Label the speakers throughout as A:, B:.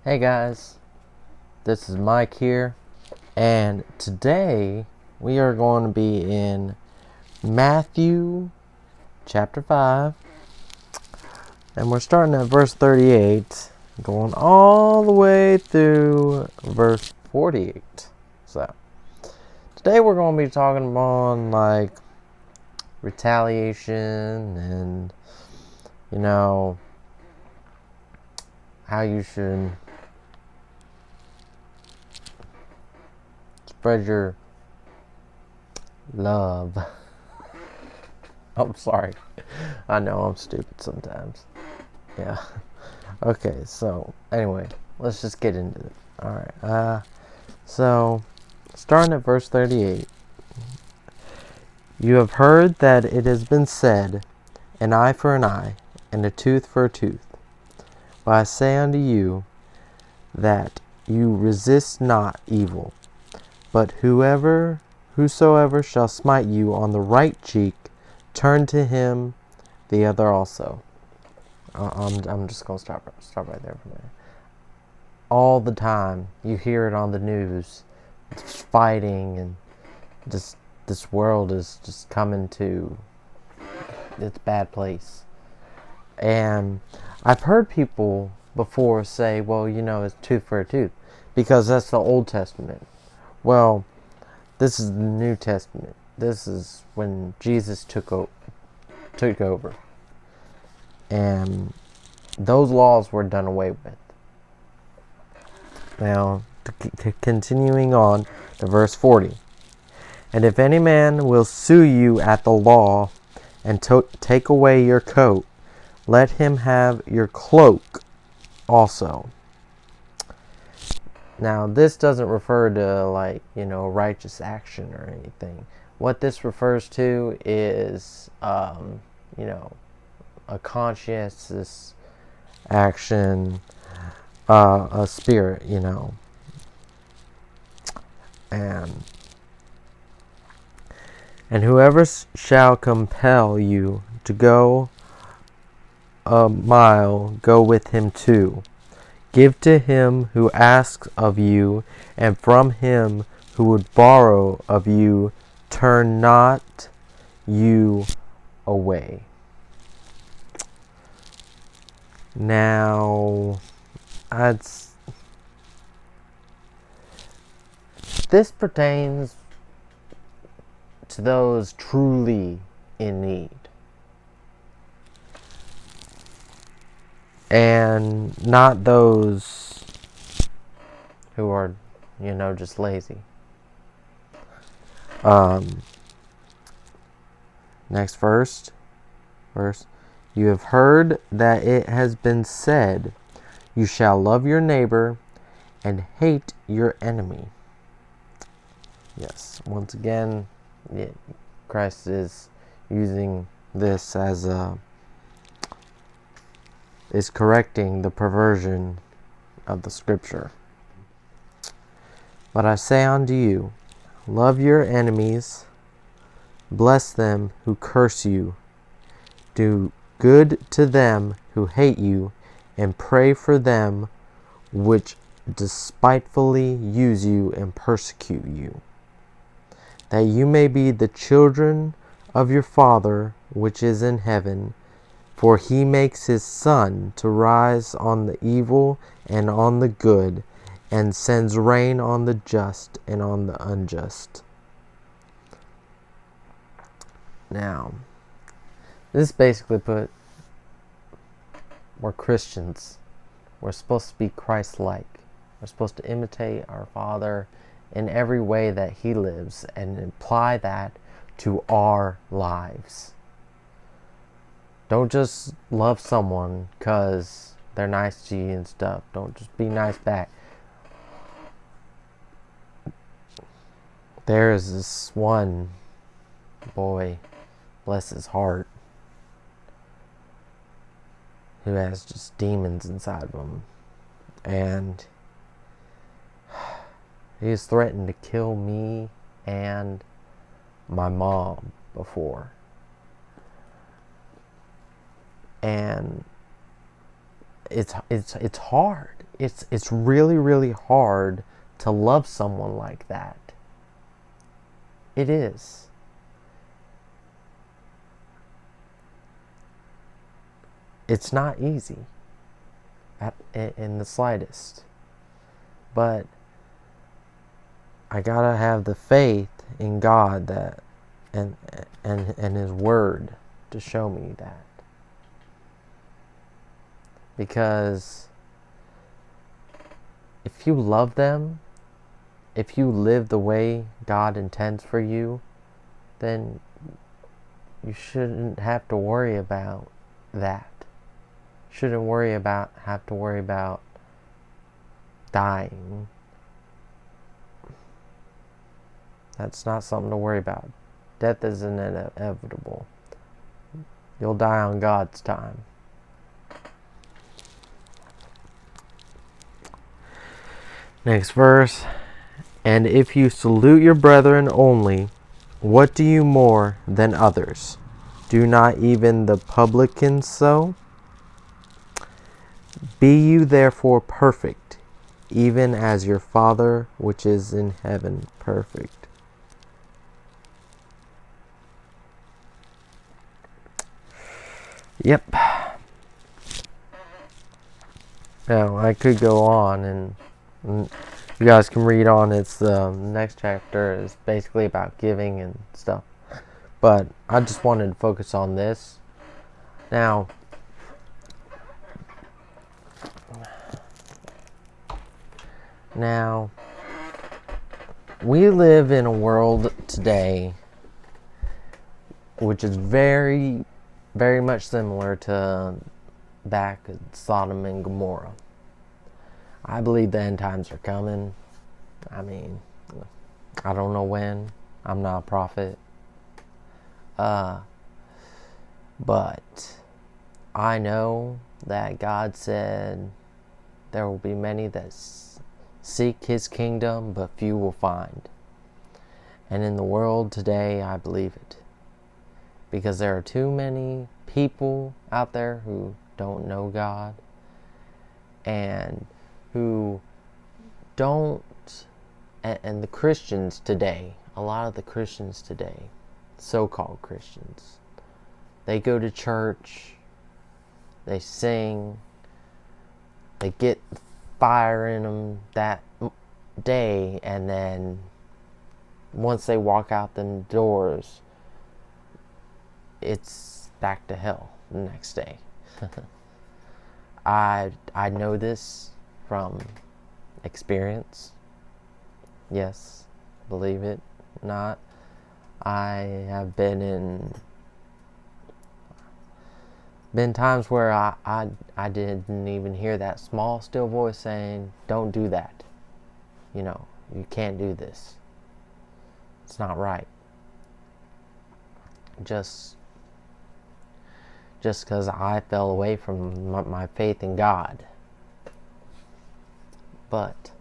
A: Hey guys, this is Mike here, and today we are going to be in Matthew chapter 5, and we're starting at verse 38, going all the way through verse 48. So, today we're going to be talking about retaliation and, how you should spread your love. I'm sorry. I know I'm stupid sometimes. Yeah. Okay, so anyway, let's just get into it. Alright. So starting at verse 38. You have heard that it has been said, an eye for an eye, and a tooth for a tooth. But I say unto you that you resist not evil, but whosoever shall smite you on the right cheek, turn to him the other also. I'm just gonna stop right there for a minute. All the time you hear it on the news, it's fighting, and just this world is just coming to its bad place. And I've heard people before say, well, it's tooth for a tooth, because that's the Old Testament. Well, this is the New Testament. This is when Jesus took over. And those laws were done away with. Now, continuing on to verse 40. And if any man will sue you at the law and take away your coat, let him have your cloak also. Now, this doesn't refer to righteous action or anything. What this refers to is, a conscientious action, a spirit, and whoever shall compel you to go a mile, go with him 2. Give to him who asks of you, and from him who would borrow of you, turn not you away. Now, this pertains to those truly in need. And not those who are, just lazy. Next verse. You have heard that it has been said, you shall love your neighbor and hate your enemy. Yes, once again, Christ is using this as is correcting the perversion of the scripture. But I say unto you, love your enemies, bless them who curse you, do good to them who hate you, and pray for them which despitefully use you and persecute you, that you may be the children of your Father which is in heaven. For he makes his sun to rise on the evil and on the good, and sends rain on the just and on the unjust. Now, this basically we're Christians. We're supposed to be Christ-like. We're supposed to imitate our Father in every way that he lives and apply that to our lives. Don't just love someone because they're nice to you and stuff. Don't just be nice back. There is this one boy, bless his heart, who has just demons inside of him. And he has threatened to kill me and my mom before. And it's hard. it's really, really hard to love someone like that. It is. It's not easy in the slightest. But I gotta have the faith in God that and His Word to show me that. Because if you love them, if you live the way God intends for you, then you shouldn't have to worry about that. Shouldn't have to worry about dying. That's not something to worry about. Death is inevitable. You'll die on God's time. Next verse. And if you salute your brethren only, what do you more than others? Do not even the publicans so? Be you therefore perfect, even as your Father which is in heaven perfect. Yep. Now, I could go on and you guys can read on. It's the next chapter is basically about giving and stuff. But I just wanted to focus on this. Now, we live in a world today which is very, very much similar to back at Sodom and Gomorrah. I believe the end times are coming. I mean, I don't know when. I'm not a prophet. But I know that God said there will be many that seek His kingdom, but few will find. And in the world today, I believe it. Because there are too many people out there who don't know God and who don't, and the Christians today, a lot of the Christians today, so-called Christians, they go to church, they sing, they get fire in them that day, and then once they walk out them doors, it's back to hell the next day. I know this from experience. Yes, believe it or not. I have been times where I didn't even hear that small still voice saying, don't do that. You can't do this. It's not right. Just because I fell away from my faith in God. But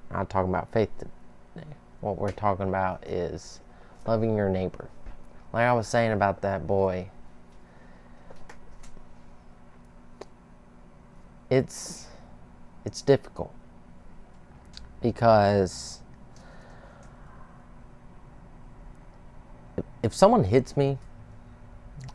A: I'm not talking about faith today. What we're talking about is loving your neighbor. Like I was saying about that boy, it's difficult because if someone hits me,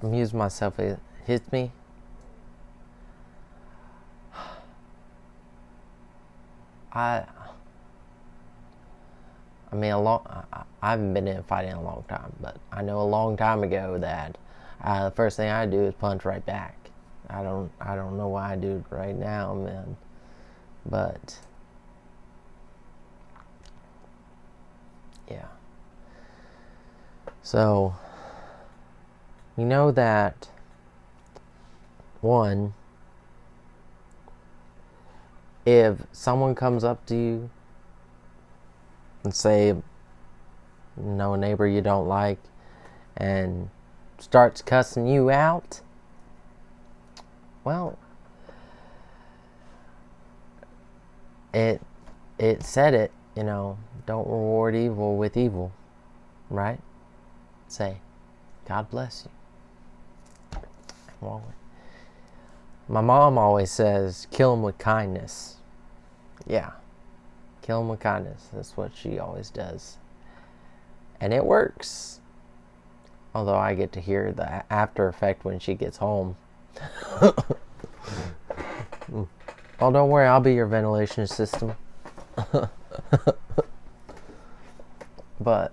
A: I'm using myself, it hits me, I mean, I haven't been in a fight in a long time, but I know a long time ago that the first thing I do is punch right back. I don't know why I do it right now, man, but yeah. So, you know that, one, if someone comes up to you and say, a neighbor you don't like, and starts cussing you out, well, it said it, don't reward evil with evil, right? Say, God bless you. My mom always says, kill them with kindness. Yeah, kill them with kindness. That's what she always does. And it works. Although I get to hear the after effect when she gets home. Oh, don't worry, I'll be your ventilation system. But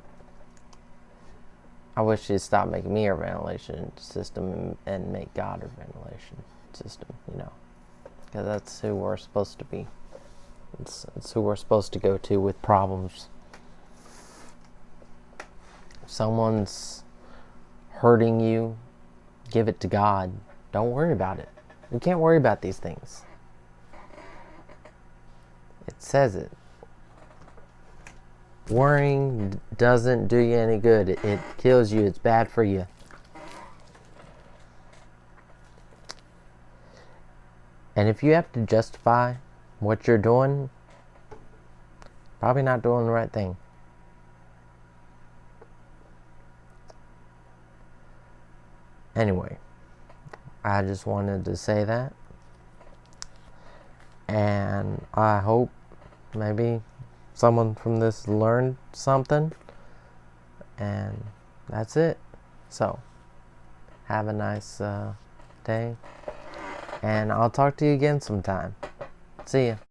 A: I wish she'd stop making me a ventilation system and make God a ventilation system, because that's who we're supposed to be. It's who we're supposed to go to with problems. If someone's hurting you, give it to God. Don't worry about it. You can't worry about these things. It says it. Worrying doesn't do you any good. It kills you. It's bad for you. And if you have to justify what you're doing, probably not doing the right thing. Anyway, I just wanted to say that. And I hope maybe someone from this learned something. And that's it. So, have a nice day. And I'll talk to you again sometime. See ya.